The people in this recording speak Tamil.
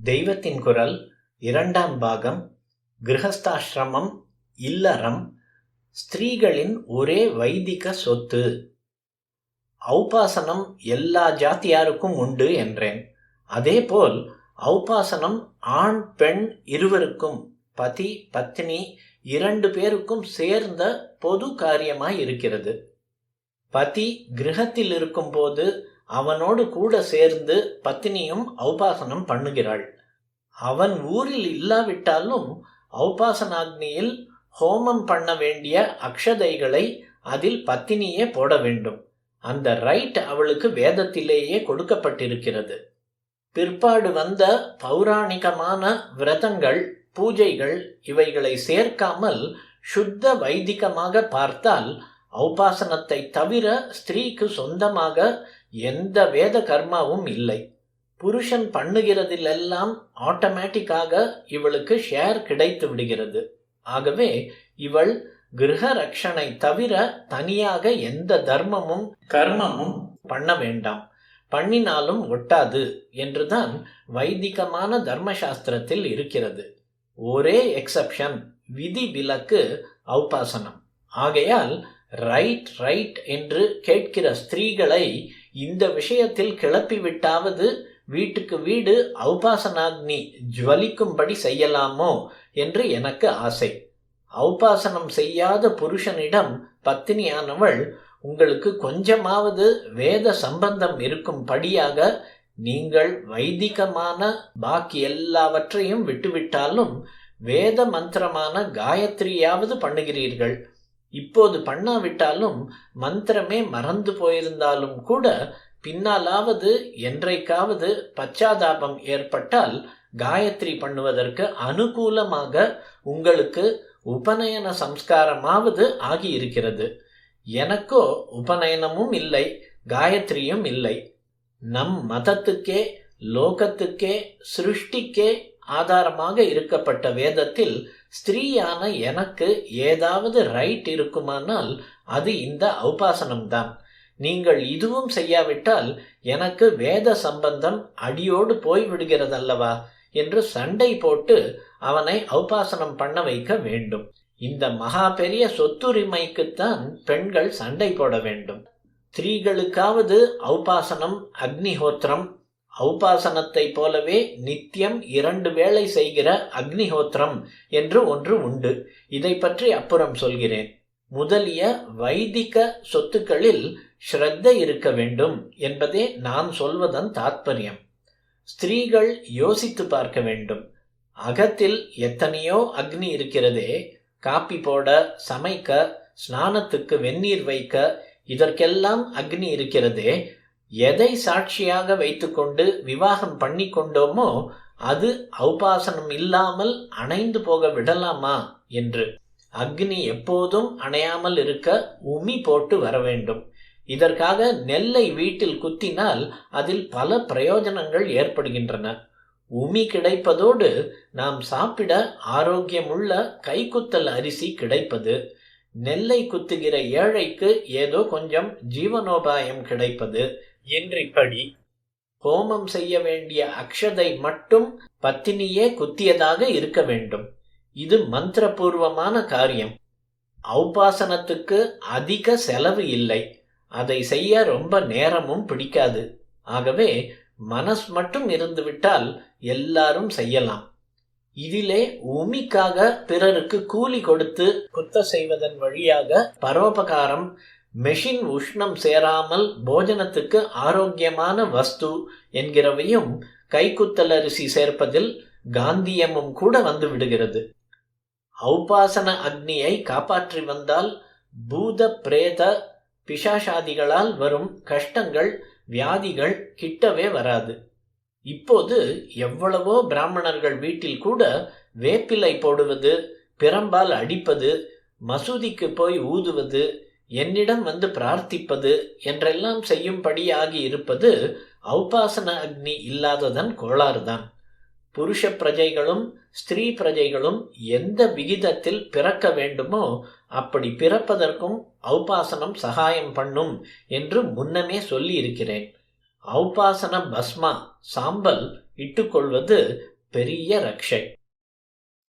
தெய்வத்தின் குரல் 2ஆம் பாகம். கிரகஸ்தாசிரமம், இல்லறம், ஸ்திரீகளின் ஒரே வைதிக சொத்து. ஔபாசனம் எல்லா ஜாத்தியாருக்கும் உண்டு என்றேன். அதேபோல் ஔபாசனம் ஆண் பெண் இருவருக்கும், பதி பத்னி 2 பேருக்கும் சேர்ந்த பொது காரியமாய் இருக்கிறது. பதி கிரகத்தில் இருக்கும் போது அவனோடு கூட சேர்ந்து பத்தினியும் ஔபாசனம் பண்ணுகிறாள். அவன் ஊரில் இல்லாவிட்டாலும் ஔபாசனாக்னியில் ஹோமம் பண்ண வேண்டிய அக்ஷதைகளை அதில் பத்தினியே போட வேண்டும். அந்த ரைட் அவளுக்கு வேதத்திலேயே கொடுக்கப்பட்டிருக்கிறது. பிற்பாடு வந்த பௌராணிகமான விரதங்கள், பூஜைகள் இவைகளை சேர்க்காமல் சுத்த வைதிகமாக பார்த்தால் ஔபாசனத்தை தவிர ஸ்திரீக்கு சொந்தமாக எந்த வேத கர்மாவும் இல்லை. புருஷன் பண்ணுகிறதிலெல்லாம் ஆட்டோமேட்டிக்காக இவளுக்கு ஷேர் கிடைத்து விடுகிறது. ஆகவே இவள் கிரக ரக்ஷனை தவிர தனியாக எந்த தர்மமும் கர்மமும் பண்ண வேண்டாம். பண்ணினாலும் ஒட்டாது என்றுதான் வைதிகமான தர்மசாஸ்திரத்தில் இருக்கிறது. ஒரே எக்ஸப்ஷன், விதி விலக்கு ஔபாசனம். ஆகையால் ரைட் என்று கேட்கிற ஸ்திரீகளை இந்த விஷயத்தில் கிளப்பிவிட்டாவது வீட்டுக்கு வீடு ஔபாசனாக்னி ஜுவலிக்கும்படி செய்யலாமோ என்று எனக்கு ஆசை. ஔபாசனம் செய்யாத புருஷனிடம் பத்தினியானவள் உங்களுக்கு கொஞ்சமாவது வேத சம்பந்தம் இருக்கும்படியாக நீங்கள் வைதிகமான பாக்கி எல்லாவற்றையும் விட்டுவிட்டாலும் வேத மந்திரமான காயத்ரியாவது பண்ணுகிறீர்கள். இப்போது பண்ணாவிட்டாலும் மந்திரமே மறந்து போயிருந்தாலும் கூட பின்னாலாவது என்றைக்காவது பச்சாதாபம் ஏற்பட்டால் காயத்ரி பண்ணுவதற்கு அனுகூலமாக உங்களுக்கு உபநயன சம்ஸ்காரமாவது ஆகியிருக்கிறது. எனக்கோ உபநயனமும் இல்லை, காயத்ரியும் இல்லை. நம் மதத்துக்கே லோகத்துக்கே சிருஷ்டிக்கே ஆதாரமாக இருக்கப்பட்ட வேதத்தில் ஸ்திரீயான எனக்கு ஏதாவது ரைட் இருக்குமானால் அது இந்த ஔபாசனம்தான். நீங்கள் இதுவும் செய்யாவிட்டால் எனக்கு வேத சம்பந்தம் அடியோடு போய்விடுகிறதல்லவா என்று சண்டை போட்டு அவனை ஔபாசனம் பண்ண வைக்க வேண்டும். இந்த மகா பெரிய சொத்துரிமைக்குத்தான் பெண்கள் சண்டை போட வேண்டும். ஸ்திரீகளுக்காவது ஔபாசனம், அக்னிஹோத்திரம், ஔபாசனத்தை போலவே நித்தியம் 2 வேளை செய்கிற அக்னிஹோத்திரம் என்று ஒன்று உண்டு. இதை பற்றி அப்புறம் சொல்கிறேன். முதலிய வைதிக சொத்துக்களில் ஸ்ரத்தை இருக்க வேண்டும் என்பதே நான் சொல்வதன் தாத்பரியம். ஸ்திரீகள் யோசித்து பார்க்க வேண்டும். அகத்தில் எத்தனையோ அக்னி இருக்கிறதே. காப்பி போட, சமைக்க, ஸ்நானத்துக்கு வெந்நீர் வைக்க, இதற்கெல்லாம் அக்னி இருக்கிறதே. எதை சாட்சியாக வைத்துக்கொண்டு விவாகம் பண்ணி கொண்டோமோ அது ஔபாசனம் இல்லாமல் அணைந்து போக விடலாமா என்று. அக்னி எப்போதும் அணையாமல் இருக்க உமி போட்டு வர வேண்டும். இதற்காக நெல்லை வீட்டில் குத்தினால் அதில் பல பிரயோஜனங்கள் ஏற்படுகின்றன. உமி கிடைப்பதோடு நாம் சாப்பிட ஆரோக்கியமுள்ள கைக்குத்தல் அரிசி கிடைப்பது, நெல்லை குத்துகிற ஏழைக்கு ஏதோ கொஞ்சம் ஜீவனோபாயம் கிடைப்பது என்றிப்படி ஹோமம் செய்ய வேண்டிய அக்ஷதை மட்டும் பத்தினியே குத்தியதாக இருக்க வேண்டும். இது மந்திரபூர்வமான காரியம். ஔபாசனத்துக்கு அதிக செலவு இல்லை. அதை செய்ய ரொம்ப நேரமும் பிடிக்காது. ஆகவே மனஸ் மட்டும் இருந்துவிட்டால் எல்லாரும் செய்யலாம். இதிலே உமிக்காக பிறருக்கு கூலி கொடுத்து குத்த செய்வதன் வழியாக பரோபகாரம், மெஷின் உஷ்ணம் சேராமல் போஜனத்துக்கு ஆரோக்கியமான வஸ்து என்கிறவையும், கைக்குத்தல் அரிசி சேர்ப்பதில் காந்தியமும் கூட வந்து விடுகிறது. ஔபாசன அக்னியை காப்பாற்றி வந்தால் பூத பிரேத பிசாசாதிகளால் வரும் கஷ்டங்கள், வியாதிகள் கிட்டவே வராது. இப்போது எவ்வளவோ பிராமணர்கள் வீட்டில் கூட வேப்பிலை போடுவது, பிரம்பால் அடிப்பது, மசூதிக்கு போய் ஊதுவது, என்னிடம் வந்து பிரார்த்திப்பது என்றெல்லாம் செய்யும்படியாகி இருப்பது ஔபாசன அக்னி இல்லாததன் கோளாறுதான். புருஷ பிரஜைகளும் ஸ்திரீ பிரஜைகளும் எந்த விகிதத்தில் பிறக்க வேண்டுமோ அப்படி பிறப்பதற்கும் ஔபாசனம் சகாயம் பண்ணும் என்று முன்னமே சொல்லி இருக்கிறேன். ஔபாசன பஸ்மா, சாம்பல் இட்டுக்கொள்வது பெரிய ரக்ஷை.